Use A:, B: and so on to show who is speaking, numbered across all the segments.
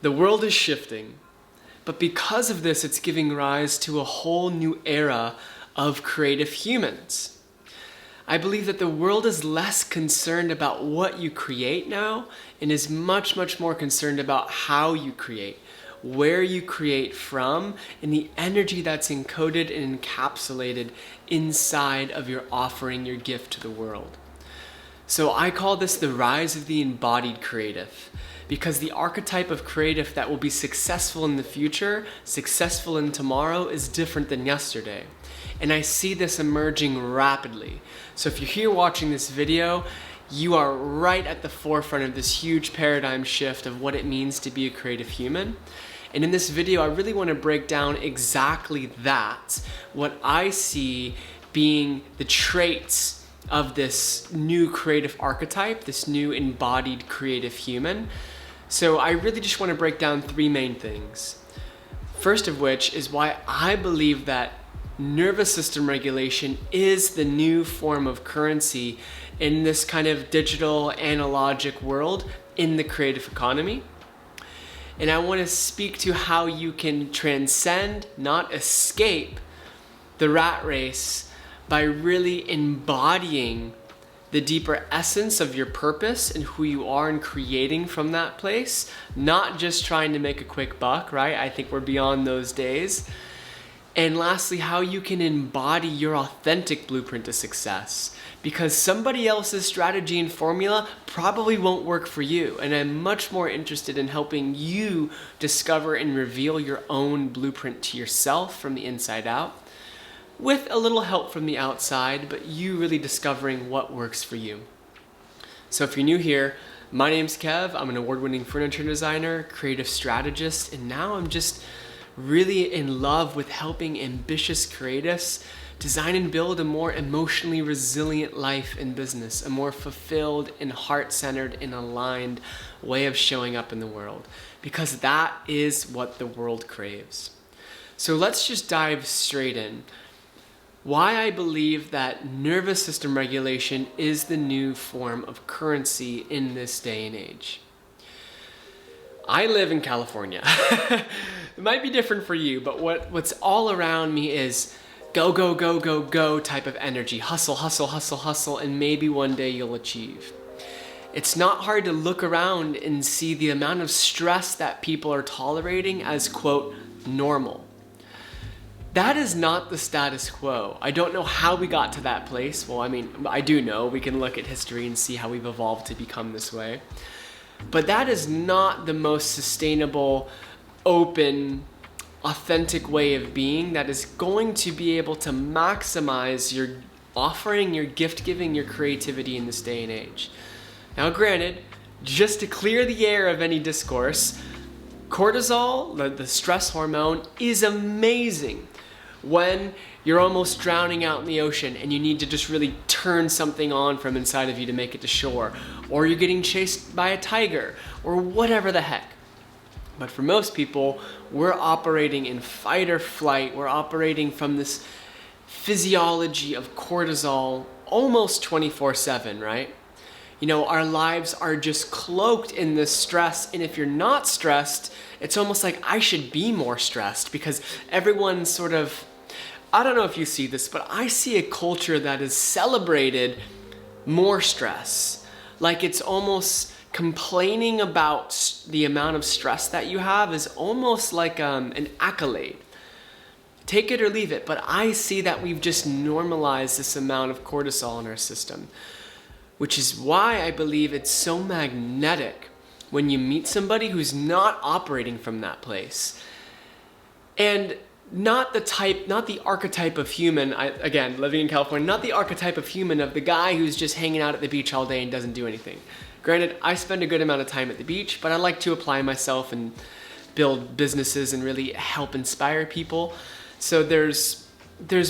A: The world is shifting, but because of this, it's giving rise to a whole new era of creative humans. I believe that the world is less concerned about what you create now and is much, much more concerned about how you create, where you create from, and the energy that's encoded and encapsulated inside of your offering, your gift to the world. So I call this the rise of the embodied creative, because the archetype of creative that will be successful in the future, successful in tomorrow, is different than yesterday. And I see this emerging rapidly. So if you're here watching this video, you are right at the forefront of this huge paradigm shift of what it means to be a creative human. And in this video, I really want to break down exactly that, what I see being the traits of this new creative archetype, this new embodied creative human. So I really just want to break down three main things. First of which is why I believe that nervous system regulation is the new form of currency in this kind of digital analogic world in the creative economy. And I want to speak to how you can transcend, not escape, the rat race by really embodying the deeper essence of your purpose and who you are and creating from that place, not just trying to make a quick buck, right? I think we're beyond those days. And lastly, how you can embody your authentic blueprint to success, because somebody else's strategy and formula probably won't work for you. And I'm much more interested in helping you discover and reveal your own blueprint to yourself from the inside out, with a little help from the outside, but you really discovering what works for you. So if you're new here, my name's Kev. I'm an award-winning furniture designer, creative strategist, and now I'm just really in love with helping ambitious creatives design and build a more emotionally resilient life in business, a more fulfilled and heart-centered and aligned way of showing up in the world, because that is what the world craves. So let's just dive straight in. Why I believe that nervous system regulation is the new form of currency in this day and age. I live in California. It might be different for you, but what's all around me is go, go, go, go, go type of energy. Hustle, hustle, hustle, hustle, and maybe one day you'll achieve. It's not hard to look around and see the amount of stress that people are tolerating as, quote, normal. That is not the status quo. I don't know how we got to that place. Well, I mean, I do know. We can look at history and see how we've evolved to become this way. But that is not the most sustainable, open, authentic way of being that is going to be able to maximize your offering, your gift giving, your creativity in this day and age. Now, granted, just to clear the air of any discourse, cortisol, the stress hormone, is amazing when you're almost drowning out in the ocean and you need to just really turn something on from inside of you to make it to shore, or you're getting chased by a tiger, or whatever the heck. But for most people, we're operating in fight or flight. We're operating from this physiology of cortisol almost 24/7, right? You know, our lives are just cloaked in this stress, and if you're not stressed, it's almost like I should be more stressed, because everyone's sort of, I don't know if you see this, but I see a culture that is celebrated more stress. Like it's almost complaining about the amount of stress that you have is almost like an accolade. Take it or leave it, but I see that we've just normalized this amount of cortisol in our system, which is why I believe it's so magnetic when you meet somebody who's not operating from that place. And not the archetype of human, again, living in California, not the archetype of human of the guy who's just hanging out at the beach all day and doesn't do anything. Granted, I spend a good amount of time at the beach, but I like to apply myself and build businesses and really help inspire people. So there's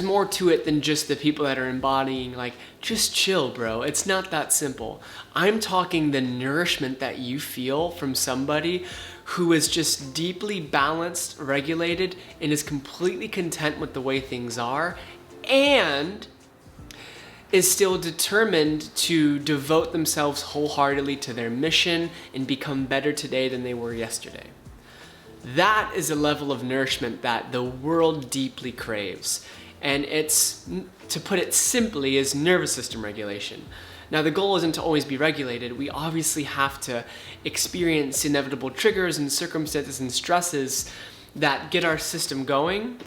A: more to it than just the people that are embodying, like, just chill, bro. It's not that simple. I'm talking the nourishment that you feel from somebody who is just deeply balanced, regulated, and is completely content with the way things are, and is still determined to devote themselves wholeheartedly to their mission and become better today than they were yesterday. That is a level of nourishment that the world deeply craves. And it's, to put it simply, is nervous system regulation. Now, the goal isn't to always be regulated. We obviously have to experience inevitable triggers and circumstances and stresses that get our system going.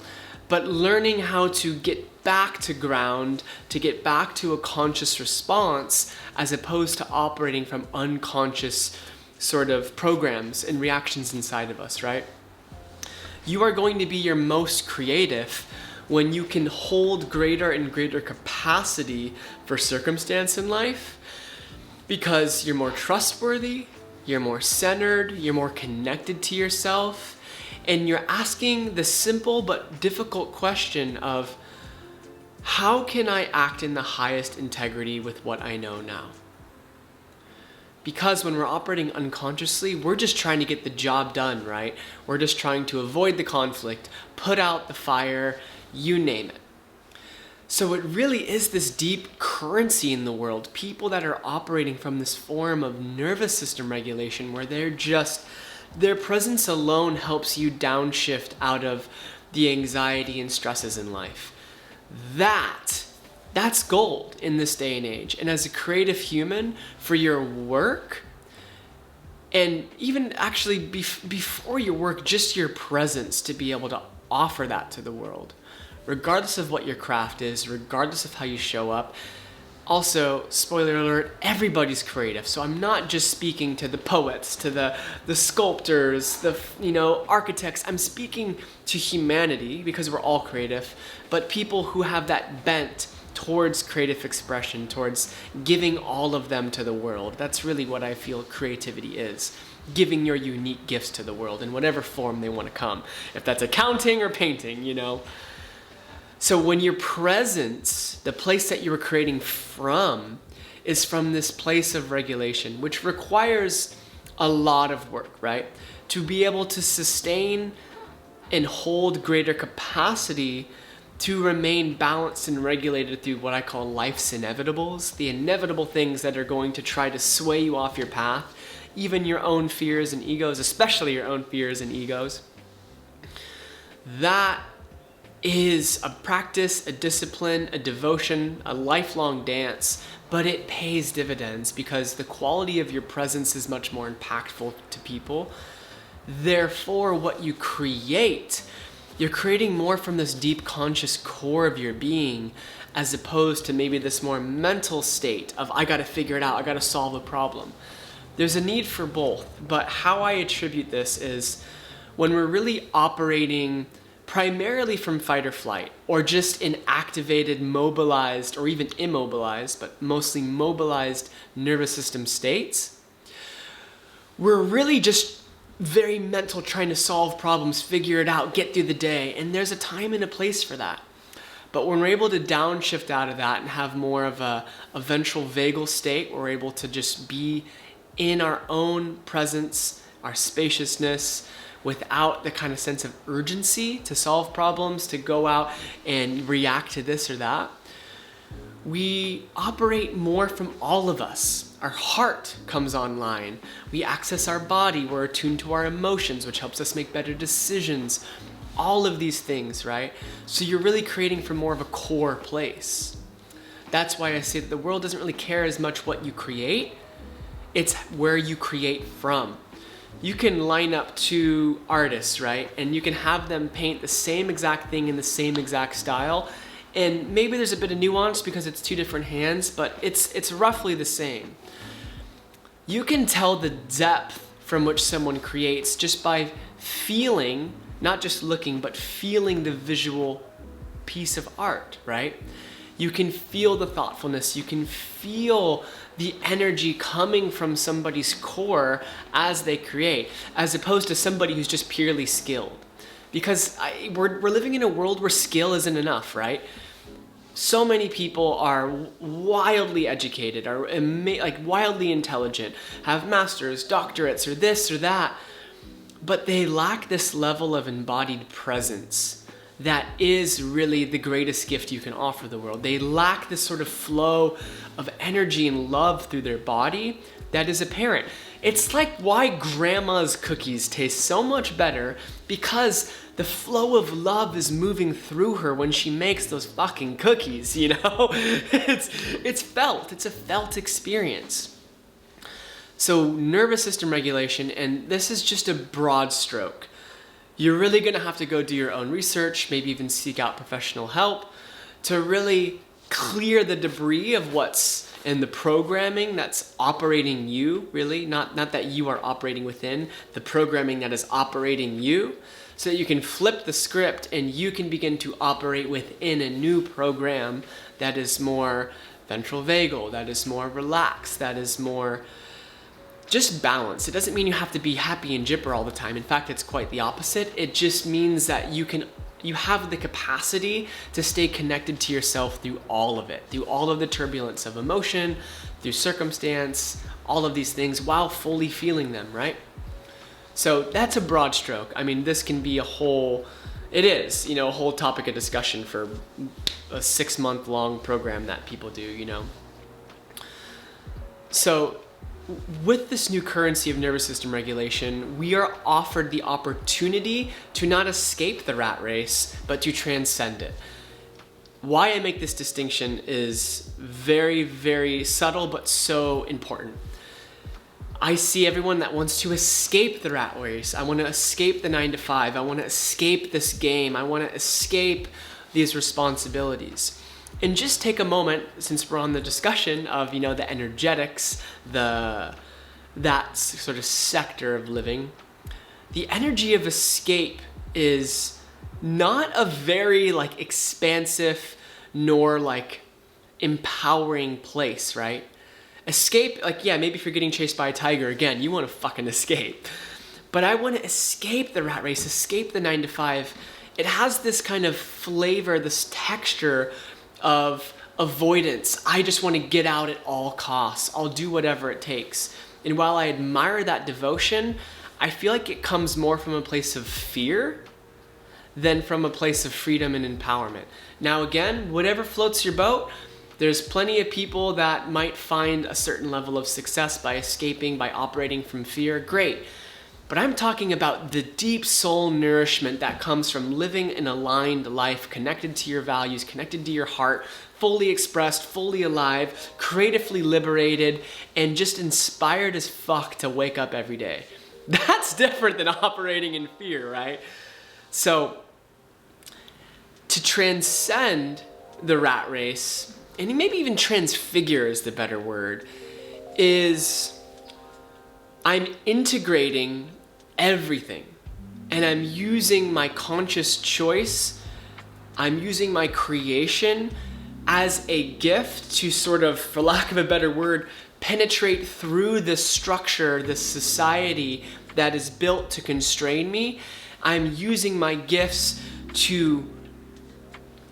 A: But learning how to get back to ground, to get back to a conscious response, as opposed to operating from unconscious sort of programs and reactions inside of us, right? You are going to be your most creative when you can hold greater and greater capacity for circumstance in life, because you're more trustworthy, you're more centered, you're more connected to yourself, and you're asking the simple but difficult question of, how can I act in the highest integrity with what I know now? Because when we're operating unconsciously, we're just trying to get the job done, right? We're just trying to avoid the conflict, put out the fire, you name it. So it really is this deep currency in the world, people that are operating from this form of nervous system regulation where their presence alone helps you downshift out of the anxiety and stresses in life. That's gold in this day and age. And as a creative human, for your work, and even actually before your work, just your presence to be able to offer that to the world, regardless of what your craft is, regardless of how you show up. Also, spoiler alert, everybody's creative. So I'm not just speaking to the poets, to the sculptors, the architects. I'm speaking to humanity, because we're all creative, but people who have that bent towards creative expression, towards giving all of them to the world. That's really what I feel creativity is. Giving your unique gifts to the world in whatever form they want to come. If that's accounting or painting, So when your presence, the place that you were creating from, is from this place of regulation, which requires a lot of work, right? To be able to sustain and hold greater capacity to remain balanced and regulated through what I call life's inevitables, the inevitable things that are going to try to sway you off your path, even your own fears and egos, especially your own fears and egos. That is a practice, a discipline, a devotion, a lifelong dance, but it pays dividends because the quality of your presence is much more impactful to people. Therefore, what you create, you're creating more from this deep conscious core of your being, as opposed to maybe this more mental state of, I gotta figure it out, I gotta solve a problem. There's a need for both, but how I attribute this is when we're really operating primarily from fight or flight, or just in activated, mobilized, or even immobilized, but mostly mobilized nervous system states, we're really just very mental, trying to solve problems, figure it out, get through the day, and there's a time and a place for that. But when we're able to downshift out of that and have more of a ventral vagal state, we're able to just be in our own presence, our spaciousness, without the kind of sense of urgency to solve problems, to go out and react to this or that. We operate more from all of us. Our heart comes online. We access our body. We're attuned to our emotions, which helps us make better decisions. All of these things, right? So you're really creating from more of a core place. That's why I say that the world doesn't really care as much what you create. It's where you create from. You can line up two artists, right? And you can have them paint the same exact thing in the same exact style. And maybe there's a bit of nuance because it's two different hands, but it's roughly the same. You can tell the depth from which someone creates just by feeling, not just looking, but feeling the visual piece of art, right? You can feel the thoughtfulness, you can feel the energy coming from somebody's core as they create, as opposed to somebody who's just purely skilled. Because we're living in a world where skill isn't enough, right? So many people are wildly educated, are wildly intelligent, have masters, doctorates, or this or that, but they lack this level of embodied presence that is really the greatest gift you can offer the world. They lack this sort of flow of energy and love through their body that is apparent. It's like why grandma's cookies taste so much better, because the flow of love is moving through her when she makes those fucking cookies, you know? It's felt. It's a felt experience. So nervous system regulation, and this is just a broad stroke. You're really gonna have to go do your own research, maybe even seek out professional help to really clear the debris of what's in the programming that's operating you, really, not that you are operating within, the programming that is operating you, so that you can flip the script and you can begin to operate within a new program that is more ventral vagal, that is more relaxed, that is more just balance. It doesn't mean you have to be happy and jipper all the time. In fact, it's quite the opposite. It just means that you have the capacity to stay connected to yourself through all of it, through all of the turbulence of emotion, through circumstance, all of these things while fully feeling them, right? So that's a broad stroke. I mean, this can be a whole topic of discussion for a 6-month long program that people do, you know? So with this new currency of nervous system regulation, we are offered the opportunity to not escape the rat race, but to transcend it. Why I make this distinction is very, very subtle, but so important. I see everyone that wants to escape the rat race. I want to escape the 9 to 5. I want to escape this game. I want to escape these responsibilities. And just take a moment, since we're on the discussion of, you know, the energetics, that sort of sector of living, the energy of escape is not a very like expansive nor like empowering place, right? Escape, like, yeah, maybe if you're getting chased by a tiger, again, you want to fucking escape. But I want to escape the rat race, escape the 9 to 5. It has this kind of flavor, this texture of avoidance. I just want to get out at all costs. I'll do whatever it takes. And while I admire that devotion, I feel like it comes more from a place of fear than from a place of freedom and empowerment. Now again, whatever floats your boat, there's plenty of people that might find a certain level of success by escaping, by operating from fear. Great. But I'm talking about the deep soul nourishment that comes from living an aligned life, connected to your values, connected to your heart, fully expressed, fully alive, creatively liberated, and just inspired as fuck to wake up every day. That's different than operating in fear, right? So, to transcend the rat race, and maybe even transfigure is the better word, is I'm integrating everything, and I'm using my conscious choice, I'm using my creation as a gift to sort of, for lack of a better word, penetrate through this structure, this society that is built to constrain me. I'm using my gifts to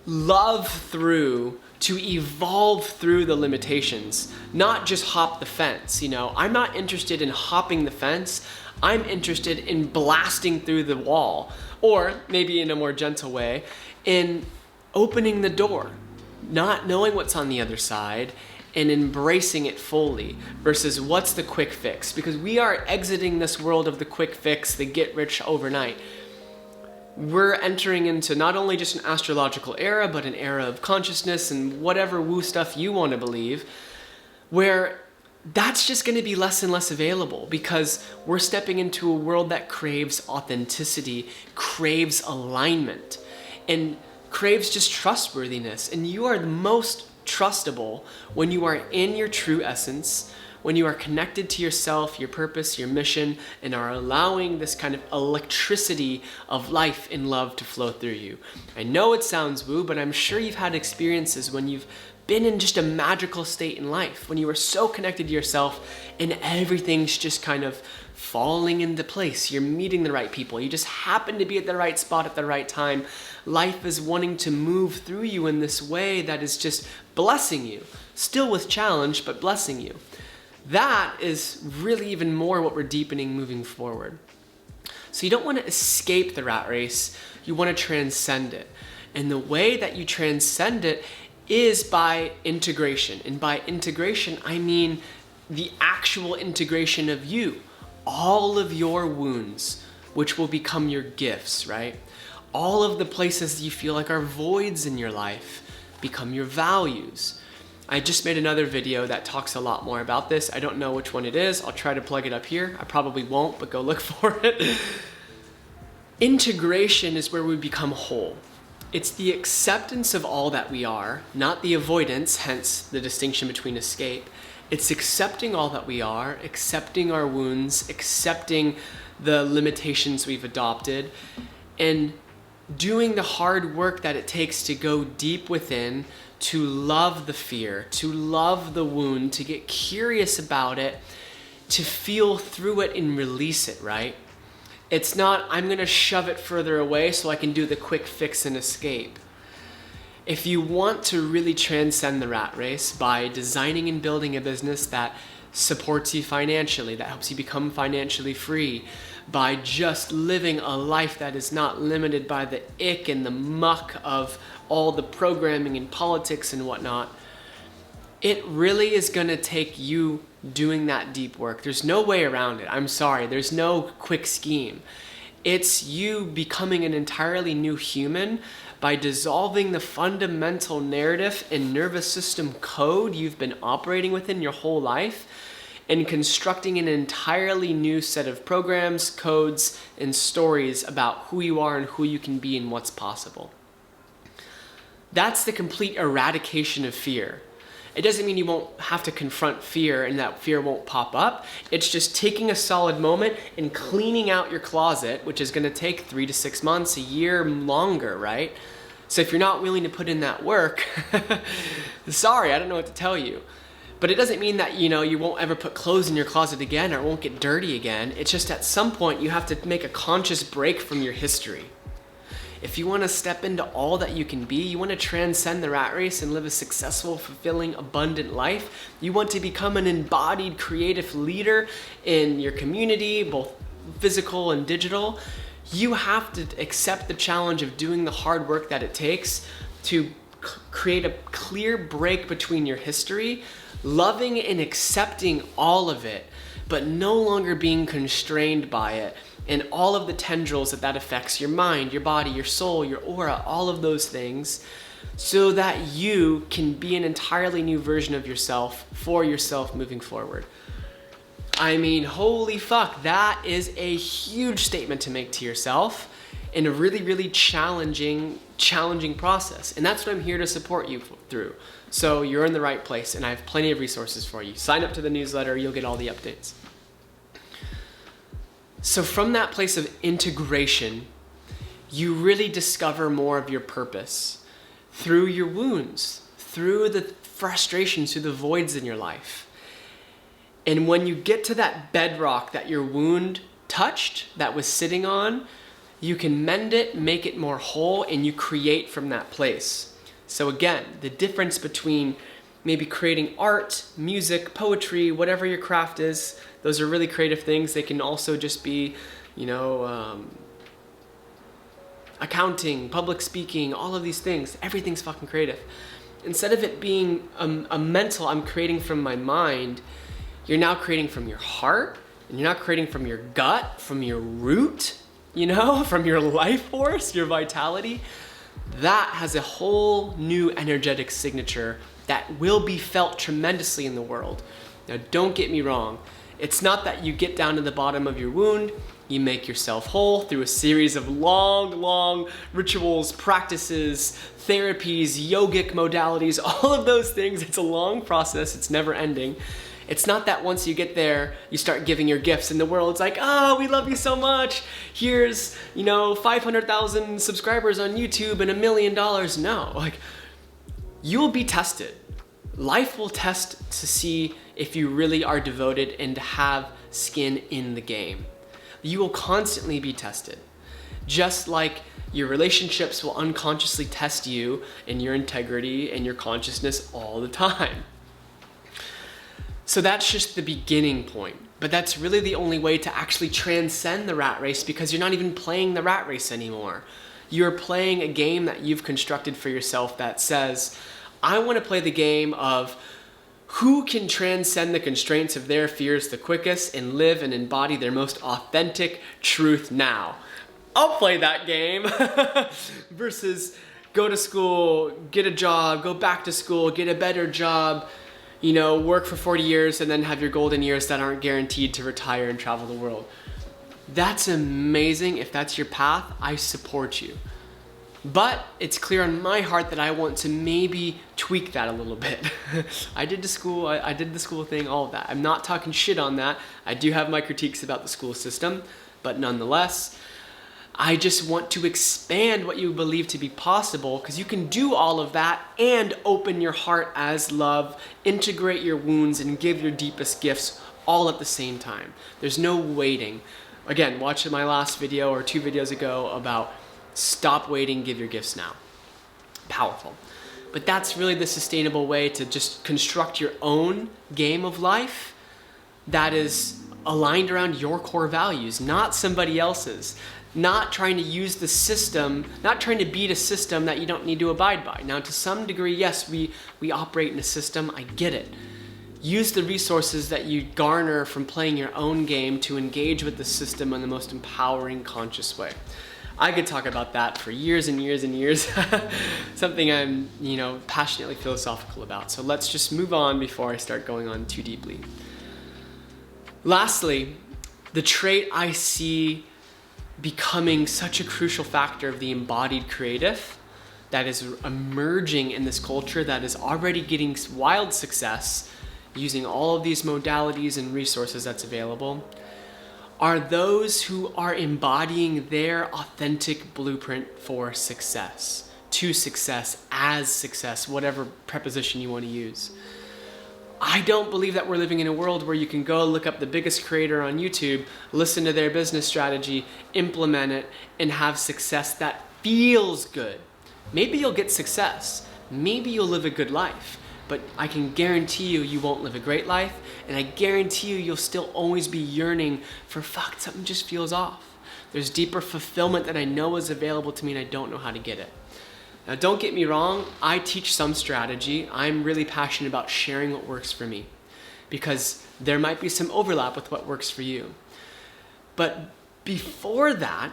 A: love through, to evolve through the limitations, not just hop the fence, you know? I'm not interested in hopping the fence. I'm interested in blasting through the wall, or maybe in a more gentle way, in opening the door, not knowing what's on the other side and embracing it fully versus what's the quick fix, because we are exiting this world of the quick fix, the get rich overnight. We're entering into not only just an astrological era, but an era of consciousness and whatever woo stuff you want to believe, where that's just going to be less and less available because we're stepping into a world that craves authenticity, craves alignment, and craves just trustworthiness. And you are the most trustable when you are in your true essence, when you are connected to yourself, your purpose, your mission, and are allowing this kind of electricity of life and love to flow through you. I know it sounds woo, but I'm sure you've had experiences when you've been in just a magical state in life, when you are so connected to yourself and everything's just kind of falling into place. You're meeting the right people. You just happen to be at the right spot at the right time. Life is wanting to move through you in this way that is just blessing you, still with challenge, but blessing you. That is really even more what we're deepening moving forward. So you don't want to escape the rat race, you want to transcend it. And the way that you transcend it is by integration. And by integration, I mean the actual integration of you, all of your wounds, which will become your gifts, right? All of the places you feel like are voids in your life become your values. I just made another video that talks a lot more about this. I don't know which one it is. I'll try to plug it up here. I probably won't, but go look for it. Integration is where we become whole. It's the acceptance of all that we are, not the avoidance, hence the distinction between escape. It's accepting all that we are, accepting our wounds, accepting the limitations we've adopted, and doing the hard work that it takes to go deep within, to love the fear, to love the wound, to get curious about it, to feel through it and release it, right? It's not, I'm gonna shove it further away so I can do the quick fix and escape. If you want to really transcend the rat race by designing and building a business that supports you financially, that helps you become financially free, by just living a life that is not limited by the ick and the muck of all the programming and politics and whatnot, it really is going to take you doing that deep work. There's no way around it. I'm sorry. There's no quick scheme. It's you becoming an entirely new human by dissolving the fundamental narrative and nervous system code you've been operating within your whole life and constructing an entirely new set of programs, codes, and stories about who you are and who you can be and what's possible. That's the complete eradication of fear. It doesn't mean you won't have to confront fear and that fear won't pop up. It's just taking a solid moment and cleaning out your closet, which is gonna take 3 to 6 months, a year longer, right? So if you're not willing to put in that work, sorry, I don't know what to tell you. But it doesn't mean that, you won't ever put clothes in your closet again or it won't get dirty again. It's just at some point you have to make a conscious break from your history. If you want to step into all that you can be, you want to transcend the rat race and live a successful, fulfilling, abundant life, you want to become an embodied creative leader in your community, both physical and digital, you have to accept the challenge of doing the hard work that it takes to create a clear break between your history, loving and accepting all of it, but no longer being constrained by it and all of the tendrils that affects your mind, your body, your soul, your aura, all of those things, so that you can be an entirely new version of yourself for yourself moving forward. I mean, holy fuck, that is a huge statement to make to yourself in a really, really challenging process. And that's what I'm here to support you through. So you're in the right place and I have plenty of resources for you. Sign up to the newsletter, you'll get all the updates. So from that place of integration, you really discover more of your purpose through your wounds, through the frustrations, through the voids in your life. And when you get to that bedrock that your wound touched, that was sitting on, you can mend it, make it more whole, and you create from that place. So again, the difference between maybe creating art, music, poetry, whatever your craft is, those are really creative things. They can also just be, accounting, public speaking, all of these things. Everything's fucking creative. Instead of it being a mental, I'm creating from my mind, you're now creating from your heart, and you're not creating from your gut, from your root, from your life force, your vitality. That has a whole new energetic signature that will be felt tremendously in the world. Now, don't get me wrong. It's not that you get down to the bottom of your wound, you make yourself whole through a series of long rituals, practices, therapies, yogic modalities, all of those things. It's a long process, it's never ending. It's not that once you get there, you start giving your gifts and the world's like, oh, we love you so much. Here's, 500,000 subscribers on YouTube and $1 million. No, you'll be tested. Life will test to see if you really are devoted and to have skin in the game. You will constantly be tested. Just like your relationships will unconsciously test you and your integrity and your consciousness all the time. So that's just the beginning point. But that's really the only way to actually transcend the rat race, because you're not even playing the rat race anymore. You're playing a game that you've constructed for yourself that says, I want to play the game of Who can transcend the constraints of their fears the quickest and live and embody their most authentic truth now? I'll play that game. Versus go to school, get a job, go back to school, get a better job, work for 40 years and then have your golden years that aren't guaranteed to retire and travel the world. That's amazing. If that's your path, I support you. But it's clear on my heart that I want to maybe tweak that a little bit. I did the school thing, all of that. I'm not talking shit on that. I do have my critiques about the school system, but nonetheless, I just want to expand what you believe to be possible, because you can do all of that and open your heart as love, integrate your wounds, and give your deepest gifts all at the same time. There's no waiting. Again, watch my last video or 2 videos ago about stop waiting, give your gifts now. Powerful. But that's really the sustainable way to just construct your own game of life that is aligned around your core values, not somebody else's. Not trying to use the system, not trying to beat a system that you don't need to abide by. Now, to some degree, yes, we operate in a system. I get it. Use the resources that you garner from playing your own game to engage with the system in the most empowering, conscious way. I could talk about that for years and years and years. Something I'm, passionately philosophical about. So let's just move on before I start going on too deeply. Lastly, the trait I see becoming such a crucial factor of the embodied creative that is emerging in this culture that is already getting wild success using all of these modalities and resources that's available are those who are embodying their authentic blueprint for success, to success, as success, whatever preposition you want to use. I don't believe that we're living in a world where you can go look up the biggest creator on YouTube, listen to their business strategy, implement it, and have success that feels good. Maybe you'll get success. Maybe you'll live a good life. But I can guarantee you won't live a great life, and I guarantee you'll still always be yearning for, something just feels off. There's deeper fulfillment that I know is available to me and I don't know how to get it. Now, don't get me wrong, I teach some strategy. I'm really passionate about sharing what works for me because there might be some overlap with what works for you. But before that,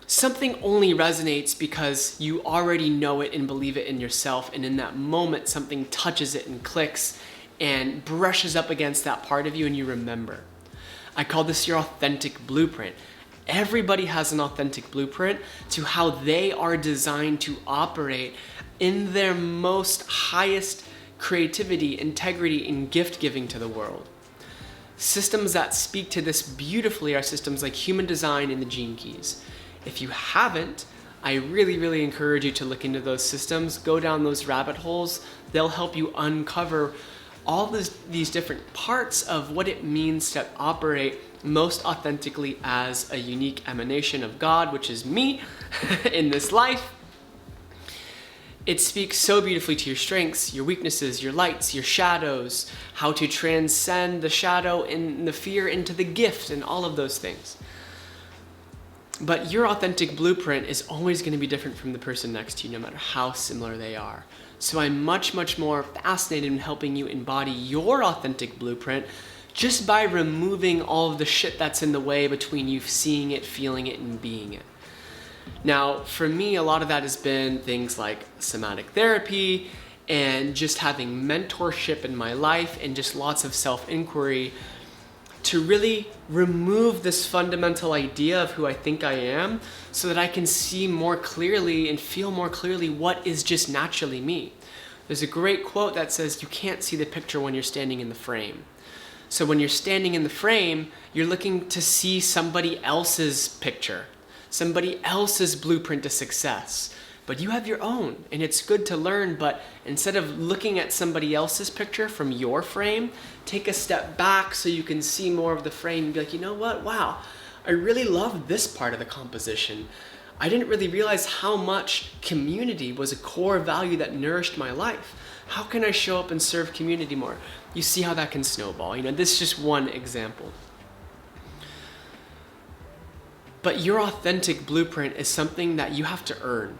A: something only resonates because you already know it and believe it in yourself, and in that moment, something touches it and clicks and brushes up against that part of you and you remember. I call this your authentic blueprint. Everybody has an authentic blueprint to how they are designed to operate in their most highest creativity, integrity, and gift giving to the world. Systems that speak to this beautifully are systems like human design and the gene keys. If you haven't, I really, really encourage you to look into those systems, go down those rabbit holes. They'll help you uncover all these different parts of what it means to operate most authentically as a unique emanation of God, which is me in this life. It speaks so beautifully to your strengths, your weaknesses, your lights, your shadows, how to transcend the shadow and the fear into the gift and all of those things. But your authentic blueprint is always going to be different from the person next to you, no matter how similar they are. So I'm much, much more fascinated in helping you embody your authentic blueprint just by removing all of the shit that's in the way between you seeing it, feeling it, and being it. Now, for me, a lot of that has been things like somatic therapy and just having mentorship in my life and just lots of self-inquiry to really remove this fundamental idea of who I think I am so that I can see more clearly and feel more clearly what is just naturally me. There's a great quote that says, you can't see the picture when you're standing in the frame. So when you're standing in the frame, you're looking to see somebody else's picture, somebody else's blueprint to success. But you have your own, and it's good to learn, but instead of looking at somebody else's picture from your frame, take a step back so you can see more of the frame and be like, you know what? Wow, I really love this part of the composition. I didn't really realize how much community was a core value that nourished my life. How can I show up and serve community more? You see how that can snowball. This is just one example. But your authentic blueprint is something that you have to earn.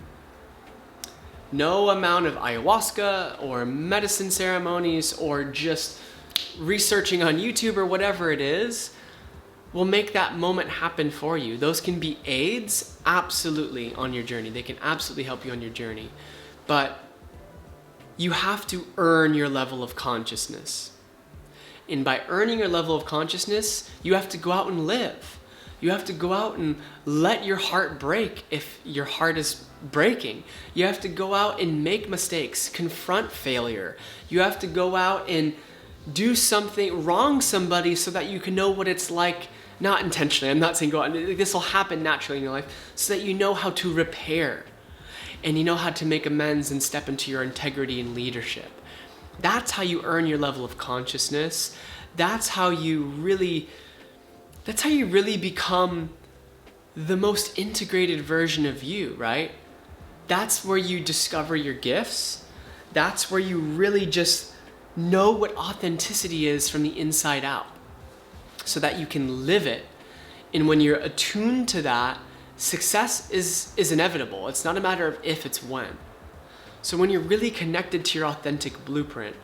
A: No amount of ayahuasca or medicine ceremonies or just researching on YouTube or whatever it is will make that moment happen for you. Those can be aids, absolutely, on your journey. They can absolutely help you on your journey. But you have to earn your level of consciousness. And by earning your level of consciousness, you have to go out and live. You have to go out and let your heart break if your heart is breaking. You have to go out and make mistakes, confront failure. You have to go out and do something, wrong somebody so that you can know what it's like, not intentionally, I'm not saying go out, this will happen naturally in your life, so that you know how to repair and you know how to make amends and step into your integrity and leadership. That's how you earn your level of consciousness. That's how you really become the most integrated version of you, right? That's where you discover your gifts. That's where you really just know what authenticity is from the inside out, so that you can live it. And when you're attuned to that, success is inevitable. It's not a matter of if, it's when. So when you're really connected to your authentic blueprint,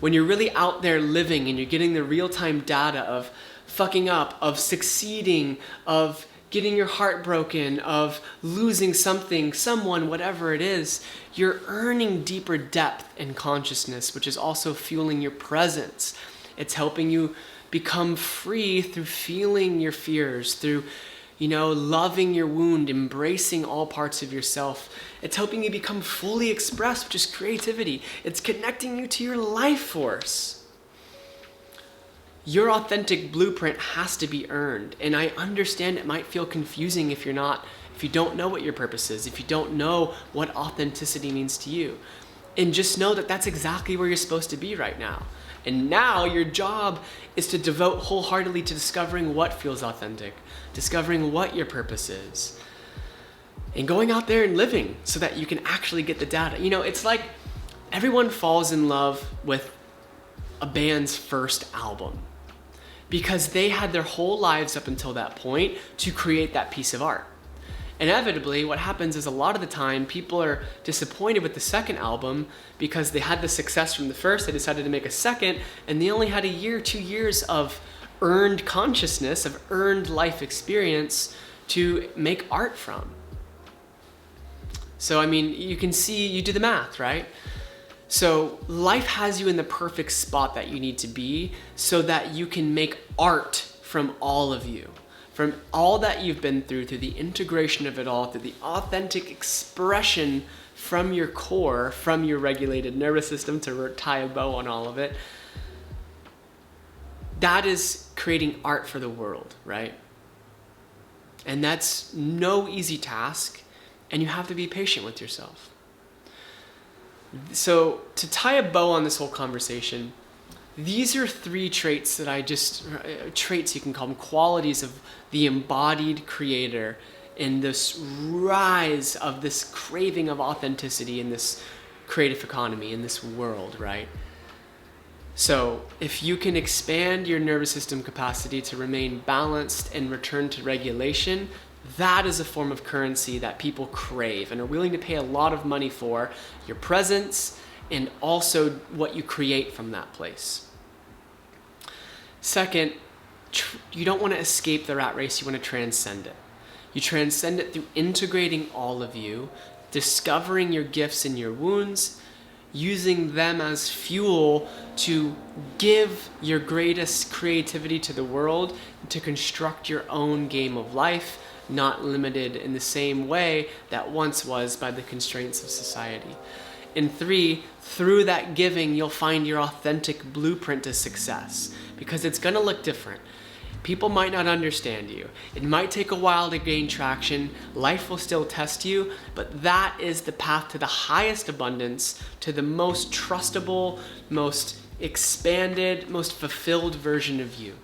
A: when you're really out there living and you're getting the real-time data of fucking up, of succeeding, of getting your heart broken, of losing something, someone, whatever it is, you're earning deeper depth and consciousness, which is also fueling your presence. It's helping you become free through feeling your fears, through, loving your wound, embracing all parts of yourself. It's helping you become fully expressed, which is creativity. It's connecting you to your life force. Your authentic blueprint has to be earned. And I understand it might feel confusing if you don't know what your purpose is, if you don't know what authenticity means to you. And just know that that's exactly where you're supposed to be right now. And now your job is to devote wholeheartedly to discovering what feels authentic, discovering what your purpose is, and going out there and living so that you can actually get the data. It's like everyone falls in love with a band's first album because they had their whole lives up until that point to create that piece of art. Inevitably, what happens is a lot of the time people are disappointed with the second album because they had the success from the first, they decided to make a second, and they only had a year, 2 years of earned consciousness, of earned life experience to make art from. So, you can see, you do the math, right? So life has you in the perfect spot that you need to be so that you can make art from all of you. From all that you've been through the integration of it all, through the authentic expression from your core, from your regulated nervous system, to tie a bow on all of it. That is creating art for the world, right? And that's no easy task, and you have to be patient with yourself. So to tie a bow on this whole conversation, these are 3 traits that traits you can call them, qualities of the embodied creator in this rise of this craving of authenticity in this creative economy, in this world, right? So if you can expand your nervous system capacity to remain balanced and return to regulation, that is a form of currency that people crave and are willing to pay a lot of money for, your presence and also what you create from that place. Second, you don't want to escape the rat race, you want to transcend it. You transcend it through integrating all of you, discovering your gifts and your wounds, using them as fuel to give your greatest creativity to the world, to construct your own game of life, not limited in the same way that once was by the constraints of society. And 3, through that giving, you'll find your authentic blueprint to success, because it's going to look different. People might not understand you. It might take a while to gain traction. Life will still test you, but that is the path to the highest abundance, to the most trustable, most expanded, most fulfilled version of you.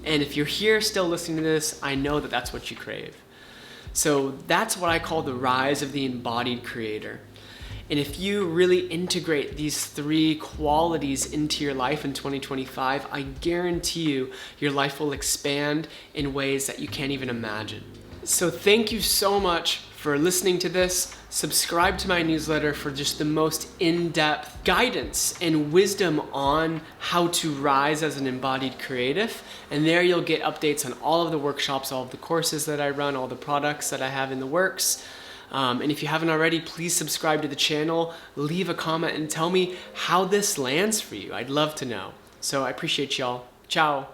A: And if you're here still listening to this, I know that that's what you crave. So that's what I call the rise of the embodied creator. And if you really integrate these 3 qualities into your life in 2025, I guarantee you your life will expand in ways that you can't even imagine. So thank you so much for for listening to this. Subscribe to my newsletter for just the most in-depth guidance and wisdom on how to rise as an embodied creative. And there you'll get updates on all of the workshops, all of the courses that I run, all the products that I have in the works. And if you haven't already, please subscribe to the channel, leave a comment, and tell me how this lands for you. I'd love to know. So I appreciate y'all. Ciao.